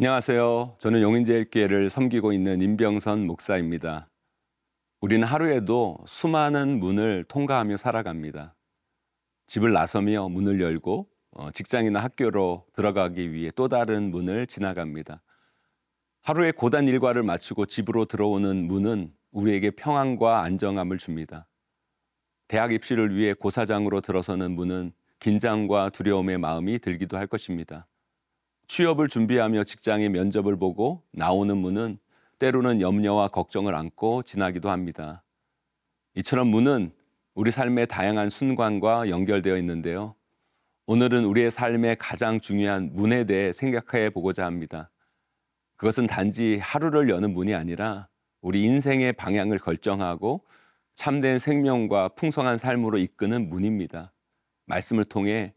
안녕하세요. 저는 용인제일교회를 섬기고 있는 임병선 목사입니다. 우리는 하루에도 수많은 문을 통과하며 살아갑니다. 집을 나서며 문을 열고 직장이나 학교로 들어가기 위해 또 다른 문을 지나갑니다. 하루의 고단 일과를 마치고 집으로 들어오는 문은 우리에게 평안과 안정감을 줍니다. 대학 입시를 위해 고사장으로 들어서는 문은 긴장과 두려움의 마음이 들기도 할 것입니다. 취업을 준비하며 직장의 면접을 보고 나오는 문은 때로는 염려와 걱정을 안고 지나기도 합니다. 이처럼 문은 우리 삶의 다양한 순간과 연결되어 있는데요. 오늘은 우리의 삶의 가장 중요한 문에 대해 생각해 보고자 합니다. 그것은 단지 하루를 여는 문이 아니라 우리 인생의 방향을 결정하고 참된 생명과 풍성한 삶으로 이끄는 문입니다. 말씀을 통해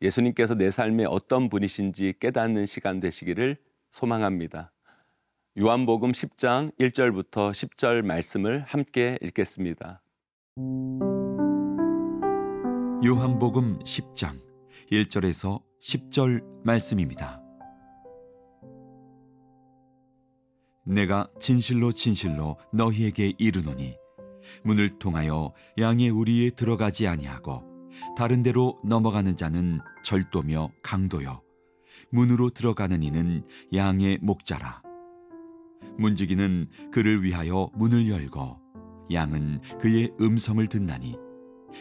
예수님께서 내 삶에 어떤 분이신지 깨닫는 시간 되시기를 소망합니다. 요한복음 10장 1절부터 10절 말씀을 함께 읽겠습니다. 요한복음 10장 1절에서 10절 말씀입니다. 내가 진실로 진실로 너희에게 이르노니 문을 통하여 양의 우리에 들어가지 아니하고 다른 데로 넘어가는 자는 절도며 강도요 문으로 들어가는 이는 양의 목자라. 문지기는 그를 위하여 문을 열고 양은 그의 음성을 듣나니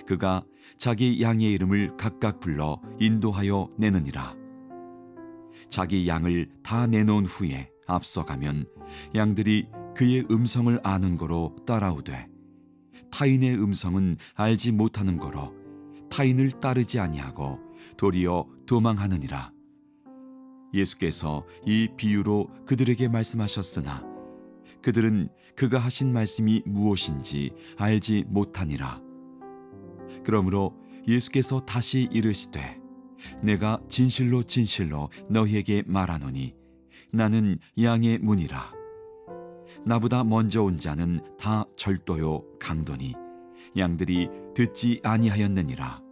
그가 자기 양의 이름을 각각 불러 인도하여 내느니라. 자기 양을 다 내놓은 후에 앞서가면 양들이 그의 음성을 아는 거로 따라오되 타인의 음성은 알지 못하는 거로 타인을 따르지 아니하고 도리어 도망하느니라. 예수께서 이 비유로 그들에게 말씀하셨으나 그들은 그가 하신 말씀이 무엇인지 알지 못하니라. 그러므로 예수께서 다시 이르시되 내가 진실로 진실로 너희에게 말하노니 나는 양의 문이라. 나보다 먼저 온 자는 다 절도요 강도니 양들이 듣지 아니하였느니라.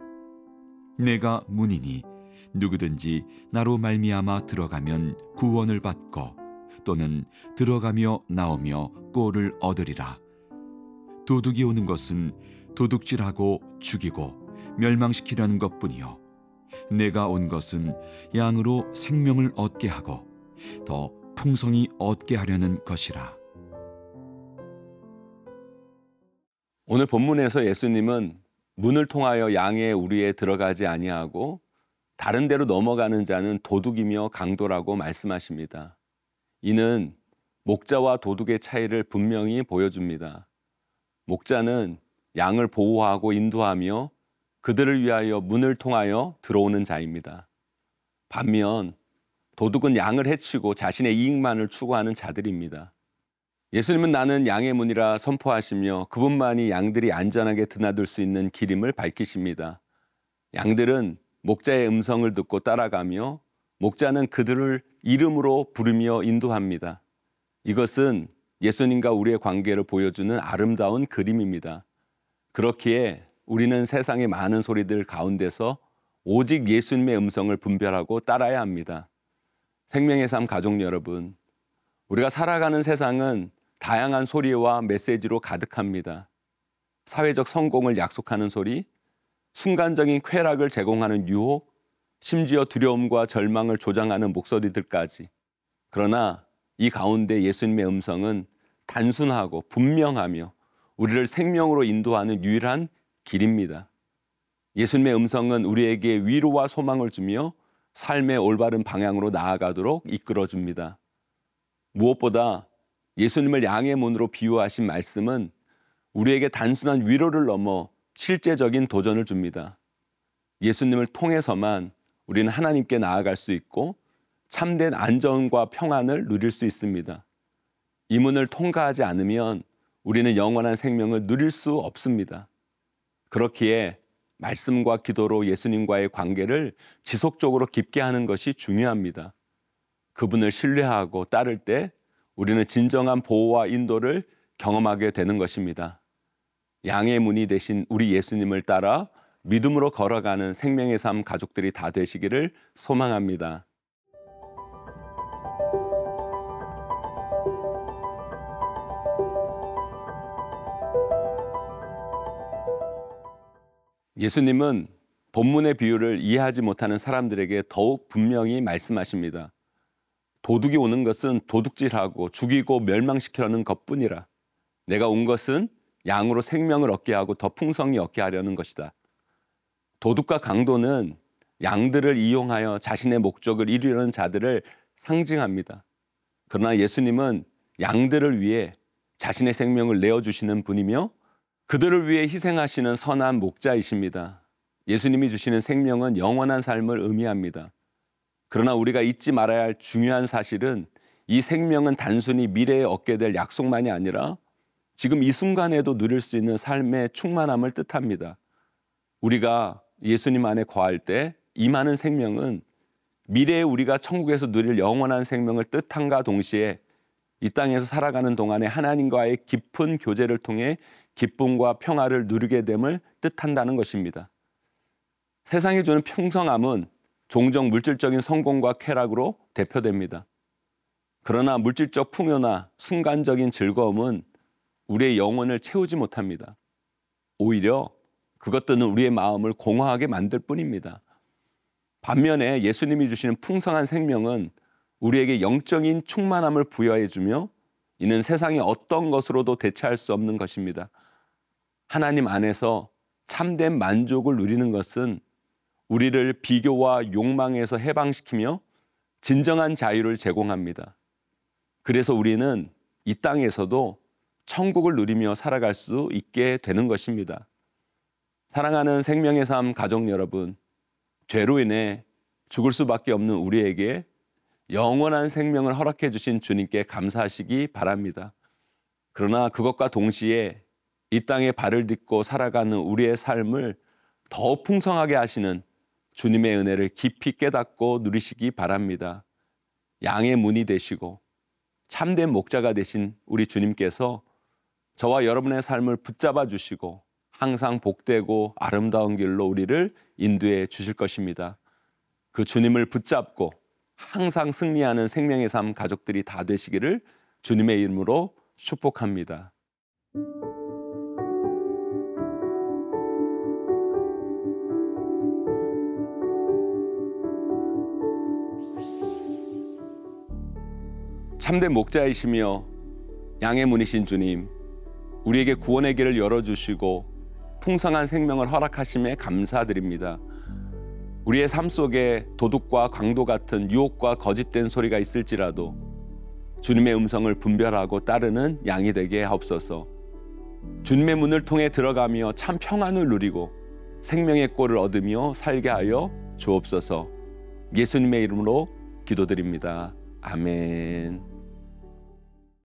내가 문이니 누구든지 나로 말미암아 들어가면 구원을 받고 또는 들어가며 나오며 꼴을 얻으리라. 도둑이 오는 것은 도둑질하고 죽이고 멸망시키려는 것뿐이요 내가 온 것은 양으로 생명을 얻게 하고 더 풍성히 얻게 하려는 것이라. 오늘 본문에서 예수님은 문을 통하여 양의 우리에 들어가지 아니하고 다른 데로 넘어가는 자는 도둑이며 강도라고 말씀하십니다. 이는 목자와 도둑의 차이를 분명히 보여줍니다. 목자는 양을 보호하고 인도하며 그들을 위하여 문을 통하여 들어오는 자입니다. 반면 도둑은 양을 해치고 자신의 이익만을 추구하는 자들입니다. 예수님은 나는 양의 문이라 선포하시며 그분만이 양들이 안전하게 드나들 수 있는 길임을 밝히십니다. 양들은 목자의 음성을 듣고 따라가며 목자는 그들을 이름으로 부르며 인도합니다. 이것은 예수님과 우리의 관계를 보여주는 아름다운 그림입니다. 그렇기에 우리는 세상의 많은 소리들 가운데서 오직 예수님의 음성을 분별하고 따라야 합니다. 생명의 삶 가족 여러분, 우리가 살아가는 세상은 다양한 소리와 메시지로 가득합니다. 사회적 성공을 약속하는 소리, 순간적인 쾌락을 제공하는 유혹, 심지어 두려움과 절망을 조장하는 목소리들까지. 그러나 이 가운데 예수님의 음성은 단순하고 분명하며 우리를 생명으로 인도하는 유일한 길입니다. 예수님의 음성은 우리에게 위로와 소망을 주며 삶의 올바른 방향으로 나아가도록 이끌어줍니다. 무엇보다 예수님을 양의 문으로 비유하신 말씀은 우리에게 단순한 위로를 넘어 실제적인 도전을 줍니다. 예수님을 통해서만 우리는 하나님께 나아갈 수 있고 참된 안전과 평안을 누릴 수 있습니다. 이 문을 통과하지 않으면 우리는 영원한 생명을 누릴 수 없습니다. 그렇기에 말씀과 기도로 예수님과의 관계를 지속적으로 깊게 하는 것이 중요합니다. 그분을 신뢰하고 따를 때 우리는 진정한 보호와 인도를 경험하게 되는 것입니다. 양의 문이 되신 우리 예수님을 따라 믿음으로 걸어가는 생명의 삶 가족들이 다 되시기를 소망합니다. 예수님은 본문의 비유를 이해하지 못하는 사람들에게 더욱 분명히 말씀하십니다. 도둑이 오는 것은 도둑질하고 죽이고 멸망시키려는 것뿐이라. 내가 온 것은 양으로 생명을 얻게 하고 더 풍성히 얻게 하려는 것이다. 도둑과 강도는 양들을 이용하여 자신의 목적을 이루려는 자들을 상징합니다. 그러나 예수님은 양들을 위해 자신의 생명을 내어주시는 분이며 그들을 위해 희생하시는 선한 목자이십니다. 예수님이 주시는 생명은 영원한 삶을 의미합니다. 그러나 우리가 잊지 말아야 할 중요한 사실은 이 생명은 단순히 미래에 얻게 될 약속만이 아니라 지금 이 순간에도 누릴 수 있는 삶의 충만함을 뜻합니다. 우리가 예수님 안에 거할 때 이 많은 생명은 미래에 우리가 천국에서 누릴 영원한 생명을 뜻함과 동시에 이 땅에서 살아가는 동안에 하나님과의 깊은 교제를 통해 기쁨과 평화를 누리게 됨을 뜻한다는 것입니다. 세상이 주는 풍성함은 종종 물질적인 성공과 쾌락으로 대표됩니다. 그러나 물질적 풍요나 순간적인 즐거움은 우리의 영혼을 채우지 못합니다. 오히려 그것들은 우리의 마음을 공허하게 만들 뿐입니다. 반면에 예수님이 주시는 풍성한 생명은 우리에게 영적인 충만함을 부여해 주며 이는 세상의 어떤 것으로도 대체할 수 없는 것입니다. 하나님 안에서 참된 만족을 누리는 것은 우리를 비교와 욕망에서 해방시키며 진정한 자유를 제공합니다. 그래서 우리는 이 땅에서도 천국을 누리며 살아갈 수 있게 되는 것입니다. 사랑하는 생명의 삶 가족 여러분, 죄로 인해 죽을 수밖에 없는 우리에게 영원한 생명을 허락해 주신 주님께 감사하시기 바랍니다. 그러나 그것과 동시에 이 땅에 발을 딛고 살아가는 우리의 삶을 더 풍성하게 하시는 주님의 은혜를 깊이 깨닫고 누리시기 바랍니다. 양의 문이 되시고 참된 목자가 되신 우리 주님께서 저와 여러분의 삶을 붙잡아 주시고 항상 복되고 아름다운 길로 우리를 인도해 주실 것입니다. 그 주님을 붙잡고 항상 승리하는 생명의 삶 가족들이 다 되시기를 주님의 이름으로 축복합니다. 참된 목자이시며 양의 문이신 주님, 우리에게 구원의 길을 열어주시고 풍성한 생명을 허락하심에 감사드립니다. 우리의 삶 속에 도둑과 강도 같은 유혹과 거짓된 소리가 있을지라도 주님의 음성을 분별하고 따르는 양이 되게 하옵소서. 주님의 문을 통해 들어가며 참 평안을 누리고 생명의 꼴을 얻으며 살게 하여 주옵소서. 예수님의 이름으로 기도드립니다. 아멘.